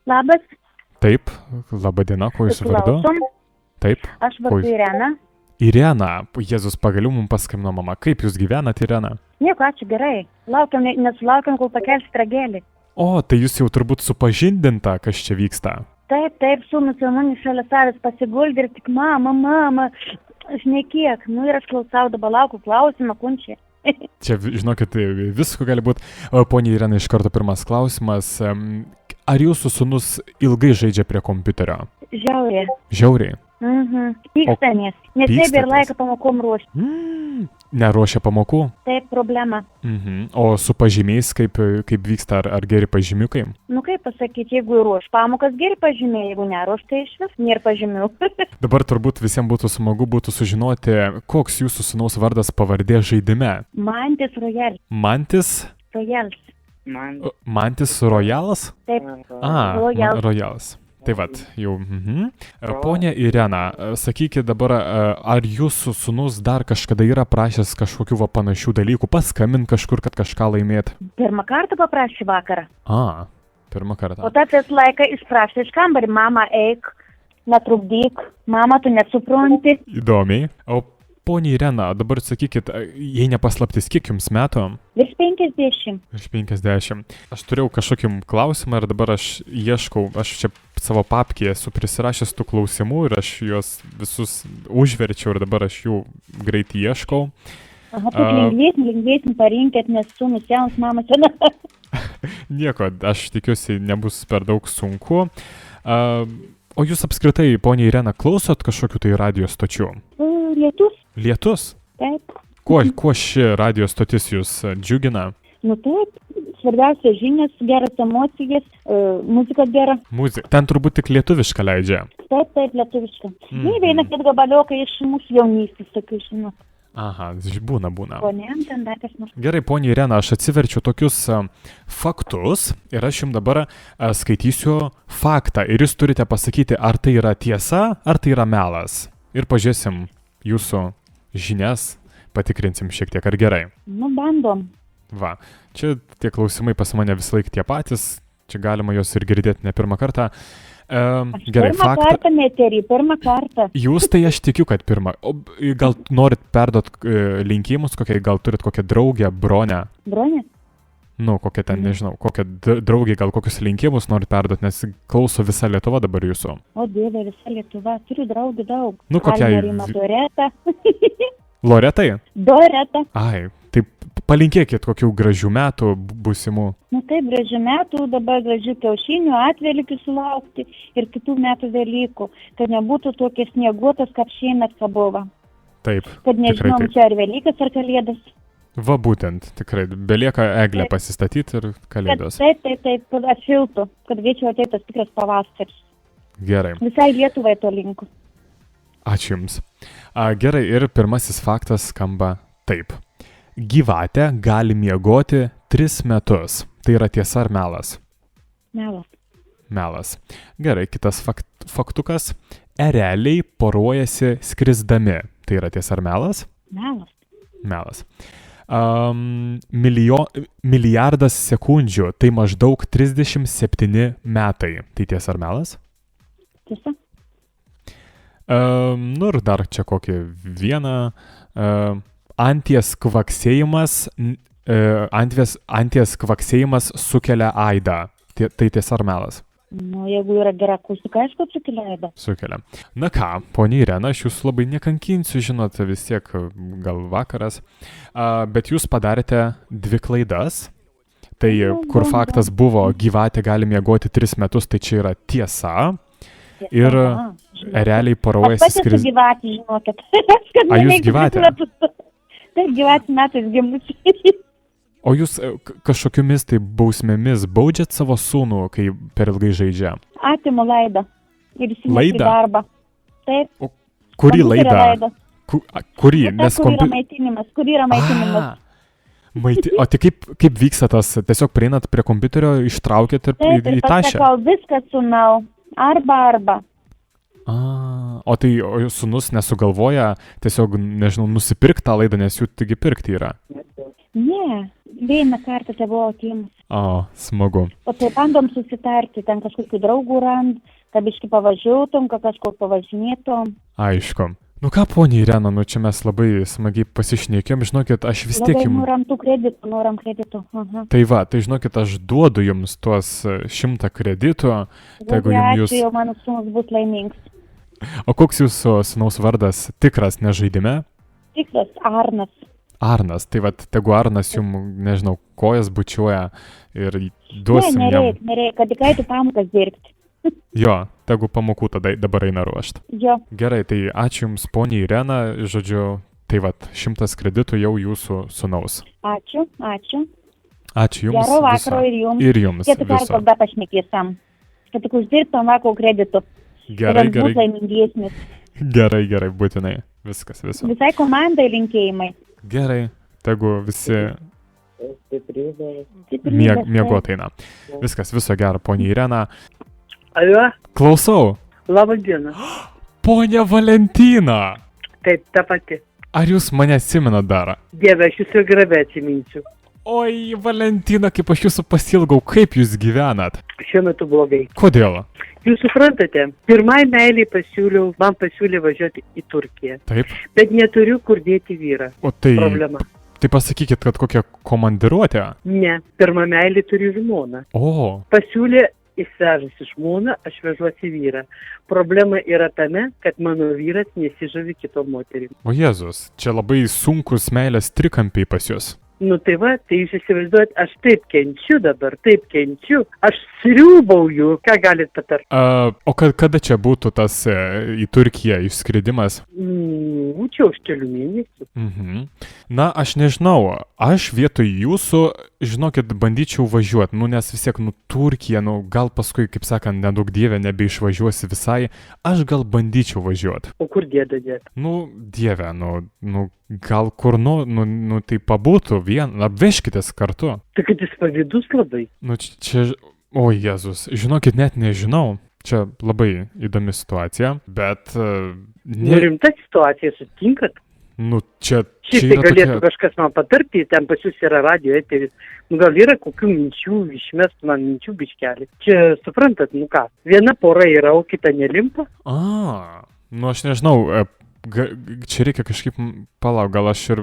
Labas. Taip, laba diena, kuo jūsų vardu? Klausom. Taip. Aš vardu Irena. Irena, Jėzus pagaliau mums paskambino mama. Kaip jūs gyvenat, Irena? Nieko, ačiū gerai. Laukiam, nesulaukiam, kol pakelsi tragelį. O, tai jūs jau turbūt supažindinta, kas čia vyksta. Taip, sūnus jau manis šalia savęs pasiguldė ir tik mama, aš nekiek. Nu ir aš klausau, dabar laukiu klausimą, kunčiai. Čia, žinokit, visko gali būti. Ponia Irena, iš karto pirmas klausimas. Ar jūsų sūnus ilgai žaidžia prie kompiuterio? Žiauriai? Pykstanės. Nes taip ir laiką pamokom ruošti. Neruošia pamokų? Taip, problema. O su pažymiais kaip vyksta, ar geri pažymiukai? Nu kaip pasakyti, jeigu ruoš pamokas geri pažymiai, jeigu neruoš, tai iš vis nėra pažymių. Dabar turbūt visiems būtų smagu sužinoti, koks jūsų sūnaus vardas pavardė žaidime. Mantis Royal. Mantis? Royals. Mantis Royalas? Taip. Royalas. Tai vat, jau. Ponia Irena, sakykit dabar, ar jūsų sūnus dar kažkada yra prašęs kažkokių panašių dalykų, paskambint kažkur, kad kažką laimėt? Pirmą kartą paprašė vakarą. Pirmą kartą. O tas laiką išprašė iš kambarį, mama, eik, netrukdyk, mama, tu nesupranti. Įdomiai. O ponia Irena, dabar sakykit, jei nepaslaptis, kiek jums metų? Virš 50. Virš 50. Aš turėjau kažkokį klausimą ir dabar aš ieškau, aš čia savo papkėje esu prisirašęs tų klausimų ir aš juos visus užverčiau ir dabar aš jų greit ieškau. Tik lengvėsim parinkėt, nes sūnus jaunas, mama sena. Nieko, aš tikiuosi, nebus per daug sunku. O jūs apskritai, ponia Irena, klausot kažkokių tai radio stočių? Lietus? Taip. Kuo ši radio stotis jūs džiugina? Nu taip, svarbiausia žinias, geras emocijas, muzika gera. Ten turbūt tik lietuvišką leidžia. Taip, lietuvišką. Neįveina, kad gabaliokai iš mūsų jaunystės, tokių žinot. Aha, būna. Ponėm, ten dar kas nors. Gerai, ponia Irena, aš atsiverčiu tokius faktus ir aš jums dabar skaitysiu faktą ir jūs turite pasakyti, ar tai yra tiesa, ar tai yra melas. Ir pažiūrėsim jūsų žinias, patikrinsim šiek tiek, ar gerai. Nu, bandom. Va, čia tie klausimai pas mane visą laiką tie patys, čia galima juos ir girdėti ne pirmą kartą. Gerai, pirmą kartą. Jūs tai aš tikiu, kad pirmą. O gal norit perduot linkimus, gal turit kokią draugę, bronę? Bronę? Nu, kokią ten, nežinau, kokią draugę, gal kokius linkimus norit perduot, nes klauso visa Lietuva dabar jūsų. O Dieve, visa Lietuva, turiu draugų daug. Nu, kokiai? Doreta. Loretai? Doreta. Ai, tai palinkėkit kokių gražių metų būsimų. Nu taip, gražių metų, dabar gražių kiaušinių, atvelykių sulaukti ir kitų metų Velykų, kad nebūtų tokie snieguotas, kaip šiemet buvo. Taip. Kad nežinom, taip. Čia ar Velykas, ar Kalėdas. Va būtent, tikrai, belieka eglę pasistatyti ir Kalėdos. Taip, kad atšiltų, kad greičiau ateitų tas tikras pavasaris. Gerai. Visai Lietuvai to linku. Ačiū Jums. Gerai, ir pirmasis faktas skamba taip. Gyvatė gali miegoti 3 metus. Tai yra tiesa ar melas? Melas. Gerai, kitas faktukas. Ereliai poruojasi skrisdami. Tai yra tiesa ar melas? Melas. Milijardas sekundžių. Tai maždaug 37 metai. Tai tiesa ar melas? Tiesa. Nu ir dar čia kokį vieną. Anties kvaksėjimas sukelia aidą. Tai tiesa ar melas? Nu, jeigu yra gera akustika, aišku, sukelia aidą. Sukelia. Na ką, ponia Irena, aš jūsų labai nekankinsiu, žinot, vis tiek gal vakaras. Bet jūs padarėte 2 klaidas. Tai kur faktas buvo, gyvatė gali miegoti 3 metus, tai čia yra tiesa. Ir ereliai poruojasi skrisdami. Aš pati esu gyvatė, žinokit. A jūs gyvatė? Taip, gyvatė metais gimusi. O jūs kažkokiomis tai bausmėmis baudžiat savo sūnų, kai per ilgai žaidžia? Atimu laidą. Ir įsimetu į darbą. Taip. O kurį laidą? Kurį? Kur yra maitinimas. O tai kaip vyksta tas? Tiesiog prieinat prie kompiuterio, ištraukėt ir į tašę? Taip, ir pasakau, viskas sūnau. Arba. O tai sūnus nesugalvoja tiesiog, nežinau, nusipirkti tą laidą, nes jų taigi pirkti yra? Ne, vieną kartą tai buvo atimas. O, smagu. O tai bandom susitarti, ten kažkokių draugų rand, kad biški pavažiuotum, kad kažkur pavažinėtum. Aišku. Nu ką, ponia Irena, nu čia mes labai smagiai pasišnekėm, žinokit, aš vis tiek Labai jums... noram kreditų. Aha. Tai va, tai žinokit, aš duodu jums tuos 100 kreditų, tegu Labai jums... ačiū, jau mano sūnus bus laimingas. O koks jūsų sūnaus vardas tikras nežaidime? Tikras Arnas. Arnas, tai va, tegu Arnas jums, nežinau, kojas bučiuoja ir duosim jam... Nereik, kad tik eitų pamokas dirbti. Jo, tegu pamokų tada dabar eina ruošt. Jo. Gerai, tai ačiū jums, ponia Irena, žodžiu, tai va, 100 kreditų jau jūsų sūnaus. Ačiū. Ačiū jums. Gero vakaro ir jums. Ir jums. Kiek kartų kada pašnekėsim. Kad tik uždirbtam vakaro kreditų. Gerai, ir bus laimingesnis. Gerai, būtinai. Viskas. Visai komandai linkėjimai. Gerai, tegu visi Stiprybės. miegot eina. Viskas, viso gero, ponia Irena. Alio, Klausau. labą dieną. Ponia Valentina. Taip, ta pati. Ar jūs mane atsimenat dar? Dieve, aš jūs ir grabę atsiminsiu. Oi, Valentina, kaip aš jūsų pasilgau, kaip jūs gyvenat? Šiuo metu blogai. Kodėl? Jūs suprantate, pirmai meiliai man pasiūlė važiuoti į Turkiją. Taip. Bet neturiu kur dėti vyrą. O tai... Problema. Tai pasakykit, kad kokia komandiruotė? Ne, pirmą meilį turiu žmoną. O, Pasiūlė įsivežusi žmoną, aš vežuosi vyrą. Problema yra tame, kad mano vyras nesižavi kitom moterim. o Jėzus, čia labai sunkus meilės trikampiai pas jūs. Nu tai va, tai jūs įsivaizduojat, aš taip kenčiu dabar, aš sriūbauju, ką galit patart? O kada čia būtų tas į Turkiją išskridimas? Čia už kelių mėnesių. Mhm. Na, aš nežinau, aš vietoj jūsų, žinokit, bandyčiau važiuoti, nes vis tiek, Turkija, gal paskui, kaip sakant, nedaug dievė nebeišvažiuosi visai, aš gal bandyčiau važiuoti. O kur dėda dėt? Dieve, gal kur, tai pabūtų apveškitės kartu. Tai kad jis pavydus labai. Čia, o Jėzus, žinokit, net nežinau, čia labai įdomi situacija, bet... Rimta situacija, sutinkat? Čia Šiaip tai galėtų kažkas man patarti, ten pas jūs yra radio eteris. Gal yra kokių minčių, išmest man minčių biškelį. Čia suprantat, ką, viena pora yra, o kita nelimpa? Aš nežinau, čia reikia kažkaip, palauk, gal aš ir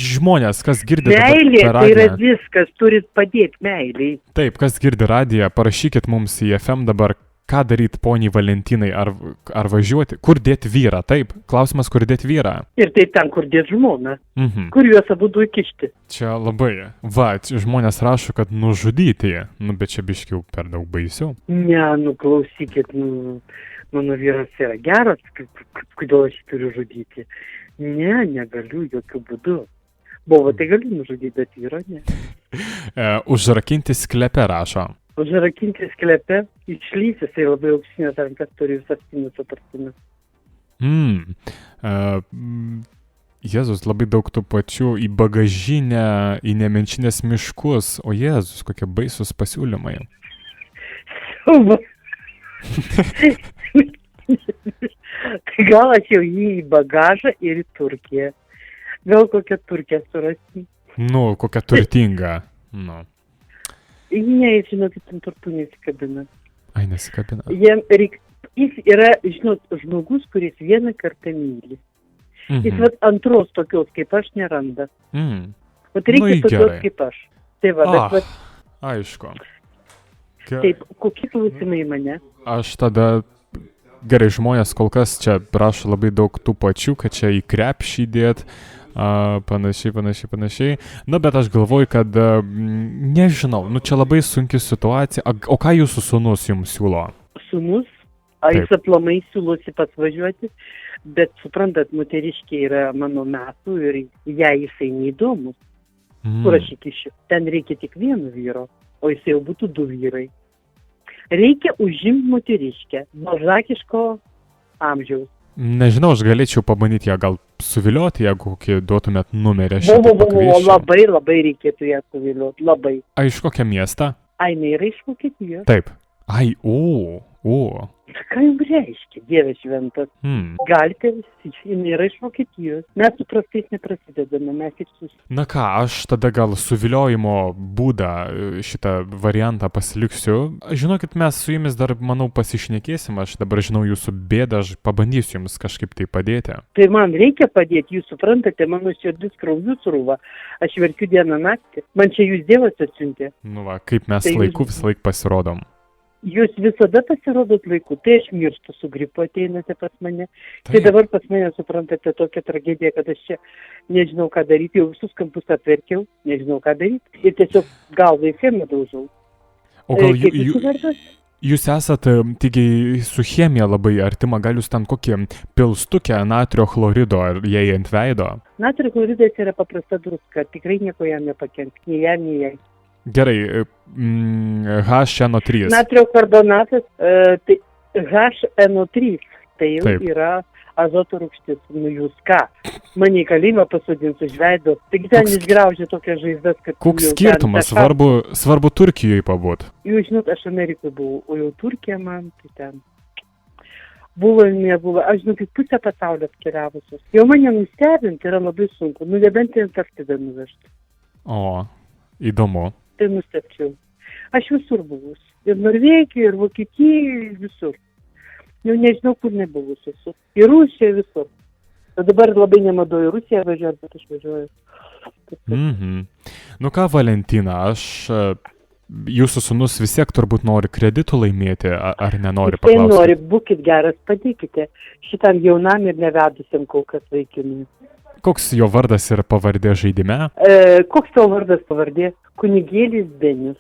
žmonės, kas girdi meilė, per tai yra radiją. viskas, turit padėti meiliai. Taip, kas girdi radiją, parašykit mums į FM dabar, ką daryti poniai Valentinai, ar važiuoti, kur dėti vyrą, taip, klausimas, kur dėti vyrą. Ir taip ten, kur dėti žmoną, kur juos abudu įkišti. Čia labai, žmonės rašo, kad nužudyti, bet čia biškiau per daug baisiau. Ne, klausykit, mano vyras yra geras, kodėl aš turiu žudyti. Ne, negaliu, jokių būdų. Buvo, tai galiu nužudyti, bet vyro ne. Užrakinti sklepe rašo. Užrakinti sklepe, išlys, jisai labai auksinės rankas turi visas pinus apartinas. Jėzus, labai daug tų pačių į bagažinę, į Nemenčinės miškus. O Jėzus, kokie baisus pasiūlymai. Gal aš jau jį į bagažą ir į Turkiją. Gal kokią Turkiją surasti. Kokia turtinga. Ne, žinokit, ant turtų nesikabina. Ai, nesikabina. Jis yra, žmogus, kuris vieną kartą myli. Jis antros tokios kaip aš neranda. Reikia tokios kaip aš. Tai bet... Aišku. Taip, kokie klausimai mane? Aš tada... Gerai, žmonės kol kas čia prašo labai daug tų pačių, kad čia į krepšį dėt. Panašiai. Bet aš galvoju, kad nežinau, čia labai sunki situacija. O ką jūsų sūnus jums siūlo? Sūnus? Jis aplamai siūlosi pats važiuoti, bet suprantat, moteriškė yra mano metų ir jai jisai neįdomus. Kur aš įkišiu? Ten reikia tik vieno vyro, o jisai jau būtų 2 vyrai. Reikia užimti moteriškę, balžakiško amžiaus. Nežinau, aš galėčiau pabandyti ją gal suvilioti, jeigu kokį duotumėt numerį. Labai reikėtų ją suvilioti, labai. Iš kokią miestą? Jinai yra iš Vokietijos. Taip. Ką jums reiškia, Dieve šventas? Galite visi, jinai yra iš Vokietijos. Mes su prastais neprasidedame, mes tik Na ką, aš tada gal suviliojimo būdą šitą variantą pasiliksiu. Žinokit, mes su jumis dar, manau, pasišnekėsim. Aš dabar žinau jūsų bėdą, aš pabandysiu jums kažkaip tai padėti. Tai man reikia padėti, jūs suprantate, mano širdis krauju srūva. Aš verkiu dieną naktį. Man čia jūs Dievas atsiuntė. Nu va, kaip mes Tai laiku visą laiką pasirodom. Jūs visada pasirodot laiku, tai aš mirštu su gripu, ateinate pas mane. Tai Taip. dabar pas mane, suprantate, tokia tragedija, kad aš čia nežinau, ką daryti, jau visus kampus atverkiau, nežinau, ką daryti. Ir tiesiog galvą į chemiją daužau. O gal Kaip jūsų vardas? jūs esat taigi su chemija labai artima, gal jūs ten kokį pilstukę natrio chlorido ar jai ant veido? Natrio chloridas yra paprasta druska, tikrai nieko jam nepakenks, nei jam, nei jai. Gerai, HNO3. Natrio karbonatas, tai HNO3, tai jau Taip. yra azoto rūgštis. Nu jūs ką, mane į kalėjimą pasodins už veido. Taigi ten Koks- jis graužia tokias žaizdas, kad... Koks jau ten skirtumas, svarbu Turkijoje pabūt. Jūs žinot, aš Amerikoje buvau, o jau Turkija man, tai ten... Buvo ir nebuvo, aš žinau, kaip pusę pasaulio apkeliavusios. Jau mane nustebinti yra labai sunku, nu nebent į Antarktidą nuvežti. O, įdomu. Tai nustebčiau. Aš visur buvus. Ir Norvegijoje, ir Vokietijoje, ir visur. Jau nežinau, kur nebuvus esu. Ir Rusijoje visur. O dabar labai nemadoju Rusiją važiuoti, bet aš važiuoju. Nu ką, Valentina, jūsų sūnus vis tiek turbūt nori kreditų laimėti, ar nenori Tai paklausti? nori, būkit geras, padėkite šitam jaunam ir nevedusiam kol kas vaikinui. Koks jo vardas ir pavardė žaidime? Koks tavo vardas pavardė? Kunigėlis Benis.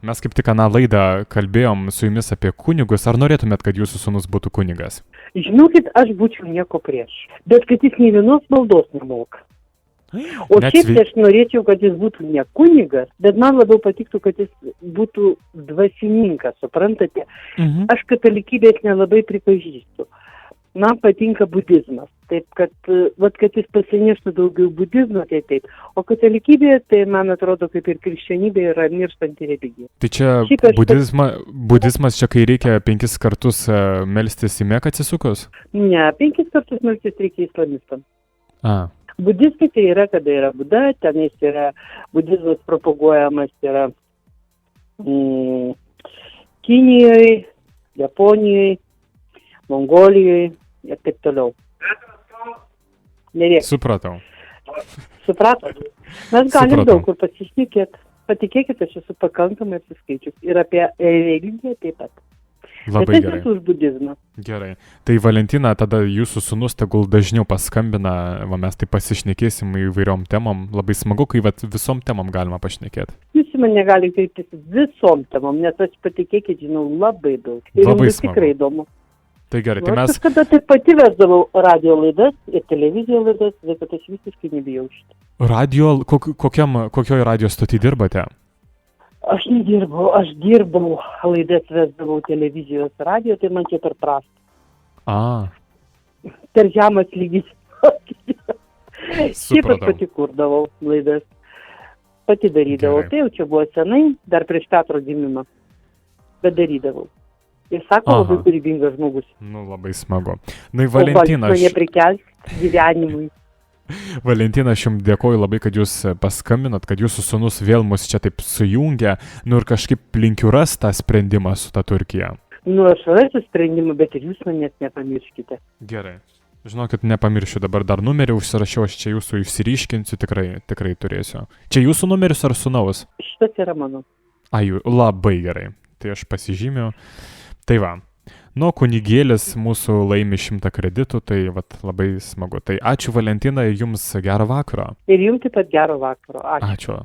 Mes kaip tik aną laidą kalbėjom su jumis apie kunigus. Ar norėtumėt, kad jūsų sūnus būtų kunigas? Žinokit, aš būčiau nieko prieš. Bet kad jis nei vienos maldos nemoka. O Net šiaip tai aš norėčiau, kad jis būtų ne kunigas, bet man labiau patiktų, kad jis būtų dvasininkas, suprantate? Aš katalikybės nelabai pripažįstu. Man patinka budizmas. Taip, kad jis pasineštų daugiau budizmo, tai taip. O katalikybė, tai man atrodo, kaip ir krikščionybė, yra mirštanti religija. Tai čia Šiaip aš budizmas čia, kai reikia 5 kartus melstis į Meką atsisukus? Ne, 5 kartus melstis reikia islamistam. Budistai tai yra, kada yra Buda, tenais yra budizmas propaguojamas yra Kinijoje, Japonijoje, Mongolijoje ir taip toliau. Nereikia. Supratau. Supratot? Mes galim Supratau. daug kur pasišnekėti. Patikėkit, aš esu pakankamai apsiskaičius. Ir apie religiją taip pat. Labai Bet aš gerai. esu už budizmą. Gerai. Tai Valentina, tada jūsų sūnus tegul dažniau paskambina, mes tai pasišnekėsim įvairiom temom. Labai smagu, kai visom temom galima pašnekėti. Jūs į mane galite kreiptis visom temom, nes aš patikėkit, žinau labai daug. Ir Labai jums smagu. tikrai įdomu. Tai gerai, tai Aš mes... kažkada taip pati vesdavau radio laidas ir televizijos laidas, bet kad aš visiškai nebijau šitą. Radio, kokioj radio stotį dirbate? Aš nedirbau, aš dirbau, laidas vesdavau televizijos radio, tai man čia per prastą. Per žemas lygis. Šiaip aš pati kurdavau laidas. Pati darydavau. Gerai. Tai jau čia buvo senai, dar prieš Petro gimimą. Bet darydavau. Ir sako, labai kūrybingas žmogus. Nu, labai smagu. Na, Valentina, O neprikels gyvenimui. Valentina, aš jums dėkoju labai, kad jūs paskambinat, kad jūsų sūnus vėl mus čia taip sujungia. Nu ir kažkaip linkiu rasti tą sprendimą su ta Turkija. Nu, aš rasiu sprendimą, bet ir jūs manęs nepamirškite. Gerai. Žinokit, nepamiršiu, dabar dar numerį užsirašiau, aš čia jūsų išsiryškinsiu, tikrai turėsiu. Čia jūsų numeris ar sūnaus? Šitas yra mano. Labai gerai. Tai aš pasižymiu. Tai va. Nu, kunigėlis mūsų laimi 100 kreditų, tai labai smagu. Tai ačiū Valentina ir jums gero vakaro. Ir jums taip pat gero vakaro. Ačiū. Ačiū.